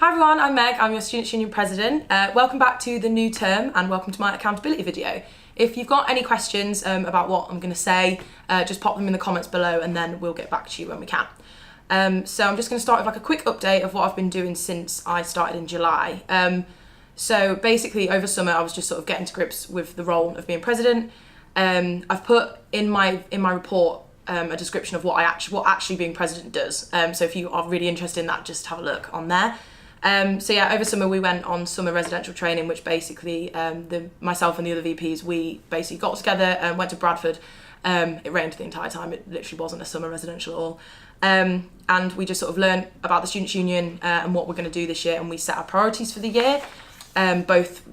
Hi everyone, I'm Meg, I'm your Students' Union President. Welcome back to the new term and welcome to my accountability video. If you've got any questions about what I'm going to say, just pop them in the comments below and then we'll get back to you when we can. So I'm just going to start with like a quick update of what I've been doing since I started in July. So basically over summer I was just sort of getting to grips with the role of being president. I've put in my report a description of what actually being president does. So if you are really interested in that, just have a look on there. So yeah, over summer we went on summer residential training, which basically myself and the other VPs, we basically got together and went to Bradford. It rained the entire time. It literally wasn't a summer residential at all. And we just sort of learned about the Students' Union and what we're going to do this year, and we set our priorities for the year, both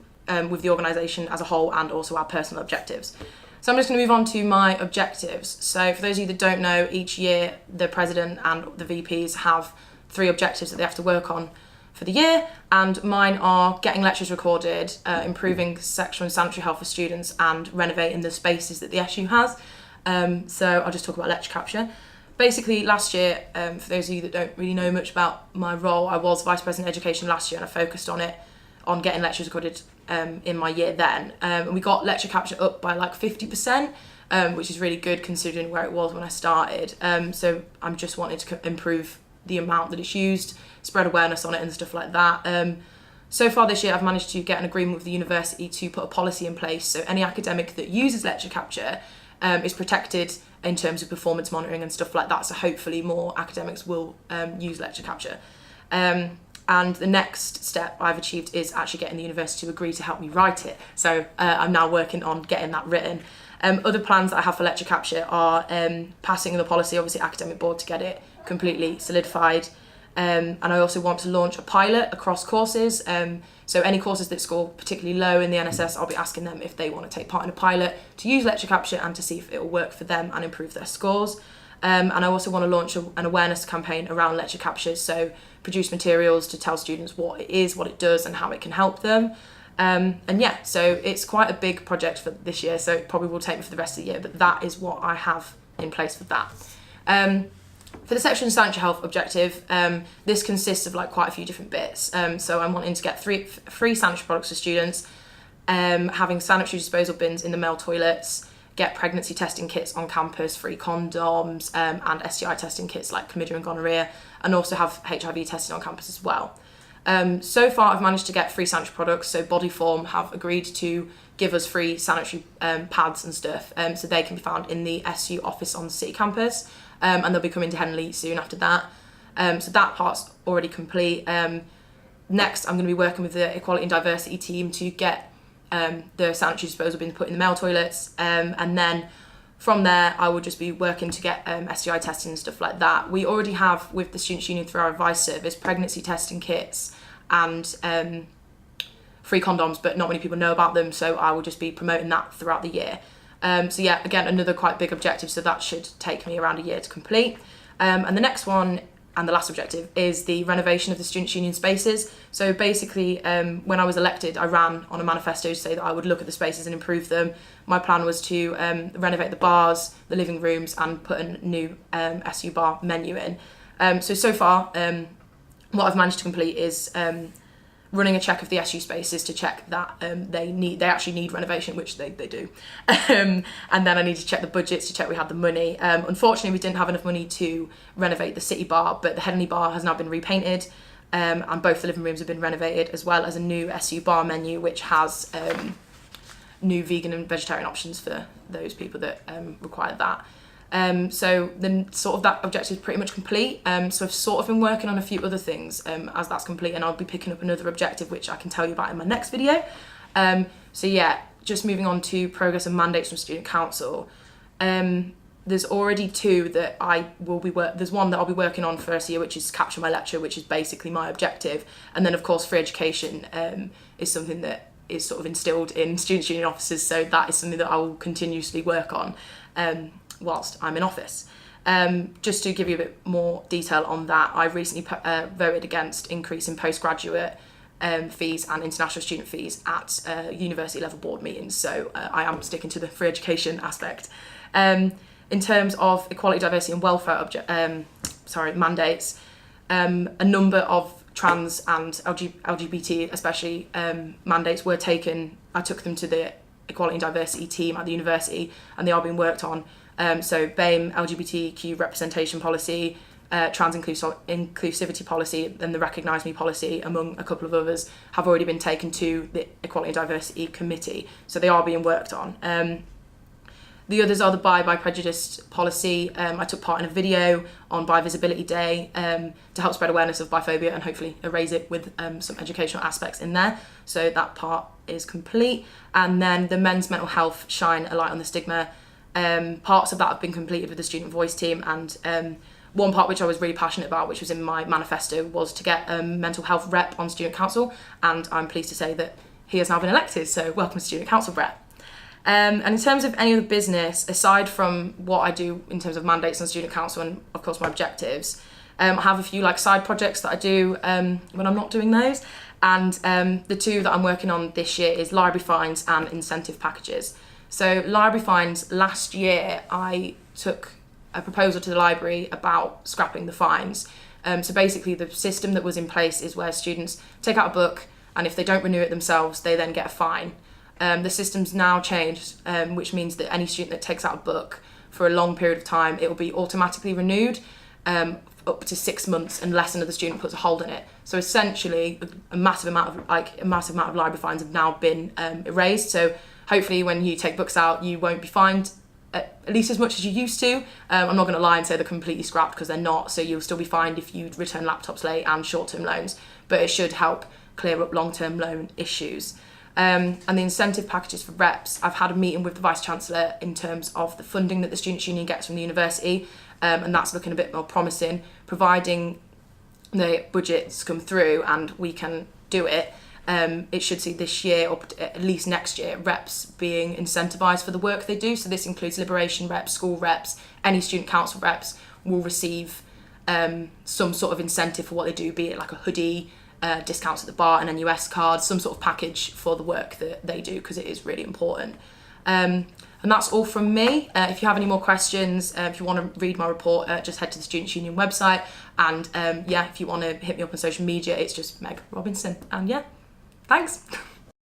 with the organisation as a whole and also our personal objectives. So I'm just going to move on to my objectives. So for those of you that don't know, each year the president and the VPs have 3 objectives that they have to work on for the year, and mine are getting lectures recorded, improving sexual and sanitary health for students, and renovating the spaces that the SU has. So I'll just talk about lecture capture. Basically last year, for those of you that don't really know much about my role, I was Vice President Education last year and I focused on getting lectures recorded in my year then. And we got lecture capture up by like 50%, which is really good considering where it was when I started. So I'm just wanting to improve the amount that it's used, spread awareness on it and stuff like that. So far this year I've managed to get an agreement with the university to put a policy in place so any academic that uses lecture capture is protected in terms of performance monitoring and stuff like that, so hopefully more academics will use lecture capture. And the next step I've achieved is actually getting the university to agree to help me write it, so I'm now working on getting that written. Other plans that I have for lecture capture are passing the policy, obviously academic board, to get it completely solidified. And I also want to launch a pilot across courses. So any courses that score particularly low in the NSS, I'll be asking them if they want to take part in a pilot to use lecture capture and to see if it will work for them and improve their scores. And I also want to launch an awareness campaign around lecture capture, so produce materials to tell students what it is, what it does and how it can help them. And yeah, so it's quite a big project for this year, so it probably will take me for the rest of the year, but that is what I have in place for that. For the sexual and sanitary health objective, this consists of like quite a few different bits. So I'm wanting to get free sanitary products for students, having sanitary disposal bins in the male toilets, get pregnancy testing kits on campus, free condoms, and STI testing kits like chlamydia and gonorrhea, and also have HIV testing on campus as well. So far I've managed to get free sanitary products, so Bodyform have agreed to give us free sanitary pads and stuff, so they can be found in the SU office on the city campus, and they'll be coming to Henley soon after that. So that part's already complete. Next I'm going to be working with the equality and diversity team to get the sanitary disposal bins put in the male toilets, and then from there I will just be working to get STI testing and stuff like that. We already have, with the Students' Union through our advice service, pregnancy testing kits and free condoms, but not many people know about them, so I will just be promoting that throughout the year. So yeah, again, another quite big objective, so that should take me around a year to complete. And the next one, and the last objective, is the renovation of the Students' Union spaces. So basically, when I was elected, I ran on a manifesto to say that I would look at the spaces and improve them. My plan was to renovate the bars, the living rooms, and put a new SU bar menu in. So far, what I've managed to complete is running a check of the SU spaces to check that they actually need renovation, which they do. And then I need to check the budgets to check we had the money. Unfortunately, we didn't have enough money to renovate the city bar, but the Henley bar has now been repainted, and both the living rooms have been renovated, as well as a new SU bar menu, which has new vegan and vegetarian options for those people that require that. So then sort of that objective is pretty much complete. So I've sort of been working on a few other things as that's complete, and I'll be picking up another objective which I can tell you about in my next video. So yeah, just moving on to progress and mandates from Student Council. There's already 2 that there's one that I'll be working on first year, which is capture my lecture, which is basically my objective. And then of course free education is something that is sort of instilled in Students' Union officers, so that is something that I will continuously work on whilst I'm in office. Just to give you a bit more detail on that, I recently voted against increasing postgraduate fees and international student fees at university level board meetings, so I am sticking to the free education aspect. In terms of equality, diversity and welfare mandates, a number of trans and LGBT especially mandates were taken. I took them to the equality and diversity team at the university, and they are being worked on. So BAME, LGBTQ representation policy, trans inclusivity policy, and the Recognise Me policy, among a couple of others, have already been taken to the Equality and Diversity Committee. So they are being worked on. The others are the Bi Prejudice policy. I took part in a video on Bi Visibility Day to help spread awareness of biphobia and hopefully erase it with some educational aspects in there. So that part is complete. And then the Men's Mental Health Shine a Light on the Stigma. Parts of that have been completed with the Student Voice team, and one part which I was really passionate about, which was in my manifesto, was to get a mental health rep on Student Council, and I'm pleased to say that he has now been elected, so welcome Student Council rep. And in terms of any other business, aside from what I do in terms of mandates on Student Council and of course my objectives, I have a few like side projects that I do when I'm not doing those, and the two that I'm working on this year is library fines and incentive packages. So library fines, last year I took a proposal to the library about scrapping the fines. So basically the system that was in place is where students take out a book, and if they don't renew it themselves, they then get a fine. The system's now changed, which means that any student that takes out a book for a long period of time, it will be automatically renewed up to 6 months unless another student puts a hold on it. So essentially a massive amount of library fines have now been erased. So hopefully when you take books out, you won't be fined at least as much as you used to. I'm not going to lie and say they're completely scrapped, because they're not. So you'll still be fined if you return laptops late and short-term loans, but it should help clear up long-term loan issues. And the incentive packages for reps, I've had a meeting with the Vice-Chancellor in terms of the funding that the Students' Union gets from the university, and that's looking a bit more promising, providing the budgets come through and we can do it. It should see this year, or at least next year, reps being incentivised for the work they do. So this includes Liberation reps, school reps, any student council reps will receive some sort of incentive for what they do, be it like a hoodie, discounts at the bar, an NUS card, some sort of package for the work that they do, because it is really important. And that's all from me. If you have any more questions, if you want to read my report, just head to the Students' Union website. And if you want to hit me up on social media, it's just Meg Robinson. And yeah, thanks.